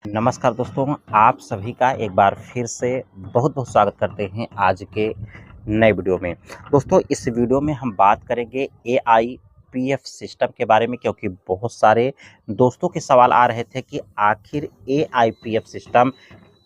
नमस्कार दोस्तों, आप सभी का एक बार फिर से बहुत-बहुत स्वागत करते हैं आज के नए वीडियो में। दोस्तों, इस वीडियो में हम बात करेंगे एआईपीएफ सिस्टम के बारे में, क्योंकि बहुत सारे दोस्तों के सवाल आ रहे थे कि आखिर एआईपीएफ सिस्टम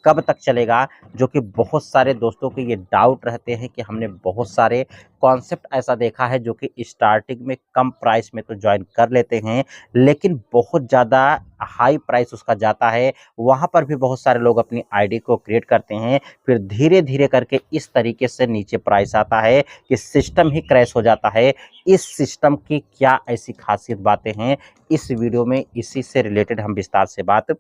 कब तक चलेगा? जो कि बहुत सारे दोस्तों के ये डाउट रहते हैं कि हमने बहुत सारे कॉन्सेप्ट ऐसा देखा है जो कि स्टार्टिंग में कम प्राइस में तो जॉइन कर लेते हैं, लेकिन बहुत ज़्यादा हाई प्राइस उसका जाता है। वहाँ पर भी बहुत सारे लोग अपनी आईडी को क्रिएट करते हैं, फिर धीरे-धीरे करके इस तरीके से नीचे प्राइस आता है कि सिस्टम ही क्रैश हो जाता है। इस सिस्टम की क्या ऐसी खासियत बातें हैं, इस वीडियो में इसी से रिलेटेड हम विस्तार से बात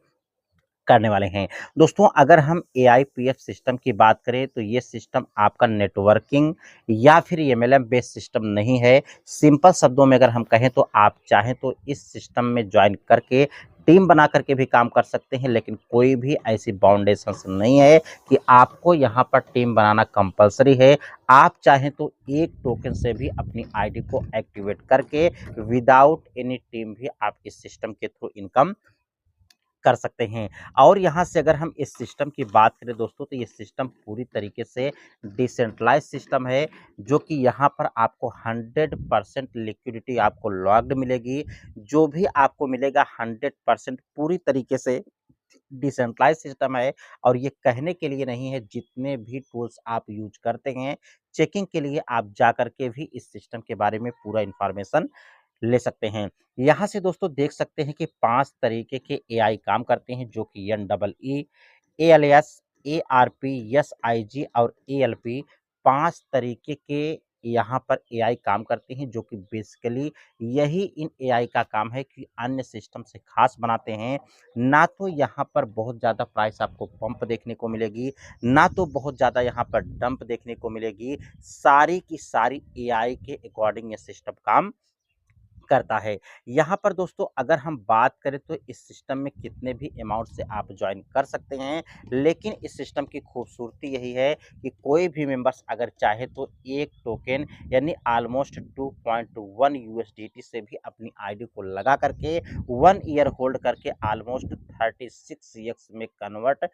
करने वाले हैं। दोस्तों, अगर हम एआईपीएफ सिस्टम की बात करें तो ये सिस्टम आपका नेटवर्किंग या फिर एमएलएम बेस्ड सिस्टम नहीं है। सिंपल शब्दों में अगर हम कहें तो आप चाहें तो इस सिस्टम में ज्वाइन करके टीम बना करके भी काम कर सकते हैं, लेकिन कोई भी ऐसी बाउंडेशंस नहीं है कि आपको यहाँ पर टीम बनाना कंपल्सरी है। आप चाहें तो एक टोकन से भी अपनी आईडी को एक्टिवेट करके विदाउट एनी टीम भी आप इस सिस्टम के थ्रू इनकम कर सकते हैं। और यहाँ से अगर हम इस सिस्टम की बात करें दोस्तों, तो ये सिस्टम पूरी तरीके से डिसेंट्रलाइज सिस्टम है, जो कि यहाँ पर आपको 100% लिक्विडिटी आपको लॉक्ड मिलेगी। जो भी आपको मिलेगा 100% पूरी तरीके से डिसेंट्रलाइज सिस्टम है। और ये कहने के लिए नहीं है, जितने भी टूल्स आप यूज करते हैं, चेकिंग के लिए आप जा करके भी इस सिस्टम के बारे में पूरा इंफॉर्मेशन ले सकते हैं। यहाँ से दोस्तों देख सकते हैं कि 5 तरीके के एआई काम करते हैं, जो कि एनईई, एएलएस, एआरपी, एसआईजी और एएलपी 5 तरीके के यहाँ पर एआई काम करते हैं, जो कि बेसिकली यही इन एआई का काम है कि अन्य सिस्टम से खास बनाते हैं। ना तो यहाँ पर बहुत ज़्यादा प्राइस आपको पंप देखने को मिलेगी, ना तो बहुत ज़्यादा यहाँ पर डंप देखने को मिलेगी। सारी की सारी एआई के अकॉर्डिंग ये सिस्टम काम करता है। यहाँ पर दोस्तों अगर हम बात करें तो इस सिस्टम में कितने भी अमाउंट से आप जॉइन कर सकते हैं, लेकिन इस सिस्टम की खूबसूरती यही है कि कोई भी मेंबर्स अगर चाहे तो एक टोकन यानी ऑलमोस्ट 2.1 यूएसडीटी से भी अपनी आईडी को लगा करके 1 ईयर होल्ड करके ऑलमोस्ट 36 एक्स में कन्वर्ट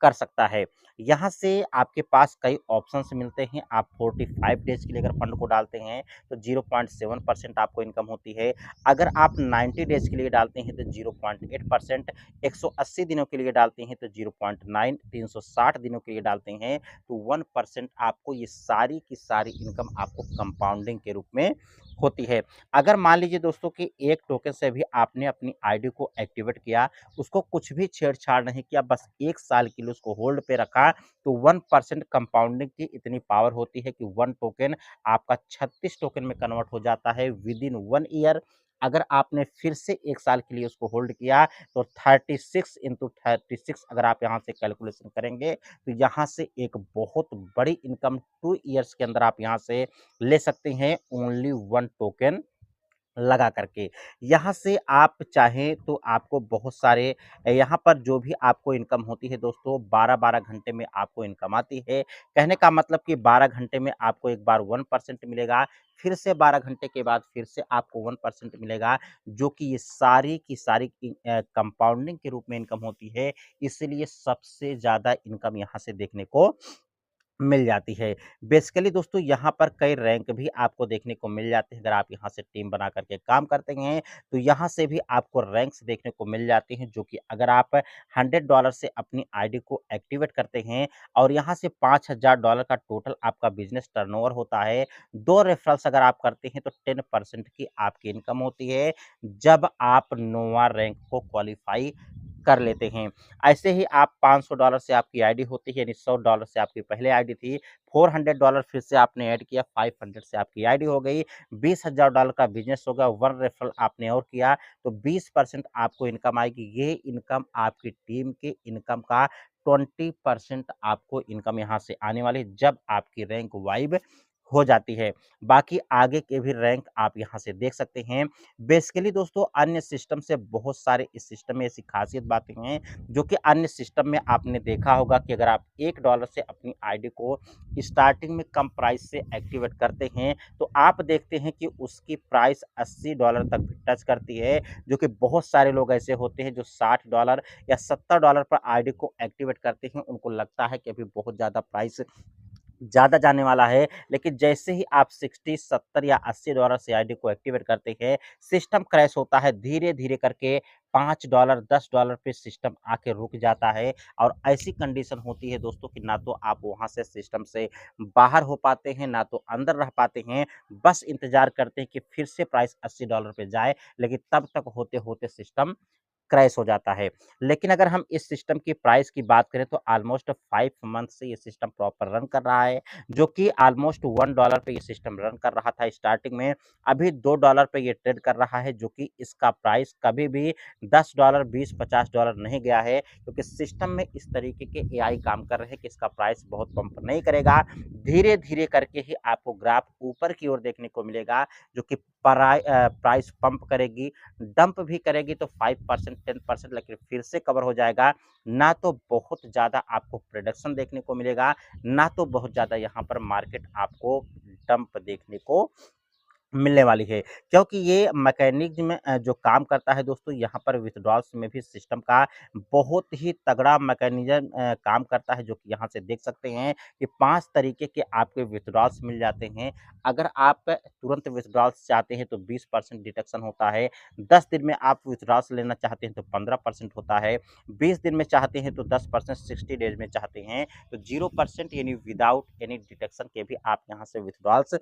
कर सकता है। यहाँ से आपके पास कई ऑप्शंस मिलते हैं। आप 45 डेज़ के लिए अगर फंड को डालते हैं तो 0.7% आपको इनकम होती है। अगर आप 90 डेज़ के लिए डालते हैं तो 0.8%, 180 दिनों के लिए डालते हैं तो 0.9, 360 दिनों के लिए डालते हैं तो 1% आपको ये सारी की सारी इनकम आपको कंपाउंडिंग के रूप में होती है। अगर मान लीजिए दोस्तों कि एक टोकन से भी आपने अपनी आईडी को एक्टिवेट किया, उसको कुछ भी छेड़छाड़ नहीं किया, बस 1 साल के लिए उसको होल्ड पे रखा, तो 1% कंपाउंडिंग की इतनी पावर होती है कि 1 टोकन आपका 36 टोकन में कन्वर्ट हो जाता है विदिन 1 ईयर। अगर आपने फिर से 1 साल के लिए उसको होल्ड किया, तो 36 इंटू 36 अगर आप यहाँ से कैलकुलेशन करेंगे, तो यहाँ से एक बहुत बड़ी इनकम 2 ईयर्स के अंदर आप यहाँ से ले सकते हैं ओनली 1 टोकन लगा करके। यहाँ से आप चाहें तो आपको बहुत सारे यहाँ पर जो भी आपको इनकम होती है दोस्तों, 12-12 घंटे में आपको इनकम आती है। कहने का मतलब कि 12 घंटे में आपको एक बार 1% मिलेगा, फिर से 12 घंटे के बाद फिर से आपको 1% मिलेगा, जो कि ये सारी की सारी कंपाउंडिंग के रूप में इनकम होती है। इसलिए सबसे ज़्यादा इनकम यहाँ से देखने को मिल जाती है। बेसिकली दोस्तों यहाँ पर कई रैंक भी आपको देखने को मिल जाते हैं। अगर आप यहाँ से टीम बना करके काम करते हैं, तो यहाँ से भी आपको रैंक्स देखने को मिल जाते हैं, जो कि अगर आप $100 से अपनी आईडी को एक्टिवेट करते हैं और यहाँ से $5000 का टोटल आपका बिज़नेस टर्नओवर होता है, 2 रेफरल्स अगर आप करते हैं तो 10% की आपकी इनकम होती है, जब आप नोवा रैंक को क्वालीफाई कर लेते हैं। ऐसे ही आप $500 से आपकी आईडी होती है, यानी $100 से आपकी पहले आईडी थी, $400 फिर से आपने ऐड किया, 500 से आपकी आईडी हो गई, $20,000 का बिज़नेस होगा, 1 रेफरल आपने और किया, तो 20% आपको इनकम आएगी। ये इनकम आपकी टीम के इनकम का 20% आपको इनकम यहाँ से आने वाली है, जब आपकी रैंक वाइब हो जाती है। बाकी आगे के भी रैंक आप यहाँ से देख सकते हैं। बेसिकली दोस्तों अन्य सिस्टम से बहुत सारे इस सिस्टम में ऐसी खासियत बातें हैं जो कि अन्य सिस्टम में आपने देखा होगा कि अगर आप $1 से अपनी आईडी को स्टार्टिंग में कम प्राइस से एक्टिवेट करते हैं तो आप देखते हैं कि उसकी प्राइस $80 तक भी टच करती है, जो कि बहुत सारे लोग ऐसे होते हैं जो $60 या $70 पर आईडी को एक्टिवेट करते हैं। उनको लगता है कि अभी बहुत ज़्यादा प्राइस ज़्यादा जाने वाला है, लेकिन जैसे ही आप 60, 70 या $80 से आईडी को एक्टिवेट करते हैं, सिस्टम क्रैश होता है। धीरे-धीरे करके $5, $10 पे सिस्टम आके रुक जाता है और ऐसी कंडीशन होती है दोस्तों कि ना तो आप वहाँ से सिस्टम से बाहर हो पाते हैं, ना तो अंदर रह पाते हैं। बस इंतज़ार करते हैं कि फिर से प्राइस $80 पे जाए, लेकिन तब तक होते-होते सिस्टम क्रैश हो जाता है। लेकिन अगर हम इस सिस्टम की प्राइस की बात करें तो ऑलमोस्ट 5 मंथ से ये सिस्टम प्रॉपर रन कर रहा है, जो कि ऑलमोस्ट $1 पे ये सिस्टम रन कर रहा था स्टार्टिंग में। अभी $2 पे ये ट्रेड कर रहा है, जो कि इसका प्राइस कभी भी $10, $20, $50 नहीं गया है, क्योंकि सिस्टम में इस तरीके के एआई काम कर रहे हैं कि इसका प्राइस बहुत पंप नहीं करेगा। धीरे-धीरे करके ही आपको ग्राफ ऊपर की ओर देखने को मिलेगा, जो कि प्राइस पंप करेगी, डंप भी करेगी तो 5% 10%, लेकिन फिर से कवर हो जाएगा। ना तो बहुत ज़्यादा आपको प्रोडक्शन देखने को मिलेगा, ना तो बहुत ज़्यादा यहाँ पर मार्केट आपको डंप देखने को मिलने वाली है, क्योंकि ये मैकेनिज़्म जो काम करता है दोस्तों, यहाँ पर विथड्रॉल्स में भी सिस्टम का बहुत ही तगड़ा मैकेनिज़्म काम करता है, जो कि यहाँ से देख सकते हैं कि 5 तरीके के आपके विथड्रॉल्स मिल जाते हैं। अगर आप तुरंत विथड्रॉल्स चाहते हैं तो 20% डिडक्शन होता है, 10 दिन में आप विथड्रॉल्स लेना चाहते हैं तो 15% होता है, 20 दिन में चाहते हैं तो 10%, 60 डेज़ में चाहते हैं तो 0% यानी विदाउट एनी डिडक्शन के भी आप यहाँ से विथड्रॉल्स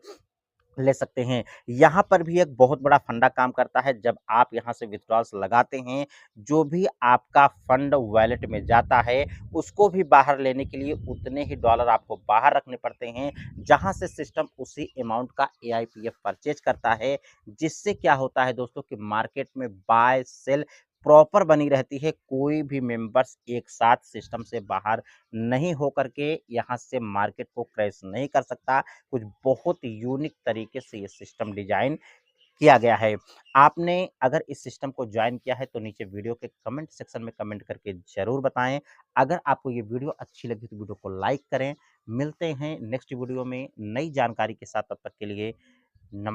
ले सकते हैं। यहाँ पर भी एक बहुत बड़ा फंडा काम करता है। जब आप यहाँ से विथड्रॉल्स लगाते हैं, जो भी आपका फंड वॉलेट में जाता है, उसको भी बाहर लेने के लिए उतने ही डॉलर आपको बाहर रखने पड़ते हैं, जहाँ से सिस्टम उसी अमाउंट का एआईपीएफ परचेज़ करता है। जिससे क्या होता है दोस्तों कि मार्केट में बाय सेल प्रॉपर बनी रहती है। कोई भी मेंबर्स एक साथ सिस्टम से बाहर नहीं होकर के यहाँ से मार्केट को क्रैश नहीं कर सकता। कुछ बहुत यूनिक तरीके से ये सिस्टम डिज़ाइन किया गया है। आपने अगर इस सिस्टम को जॉइन किया है तो नीचे वीडियो के कमेंट सेक्शन में कमेंट करके ज़रूर बताएँ। अगर आपको ये वीडियो अच्छी लगी तो वीडियो को लाइक करें। मिलते हैं नेक्स्ट वीडियो में नई जानकारी के साथ, तब तक के लिए नमस्कार।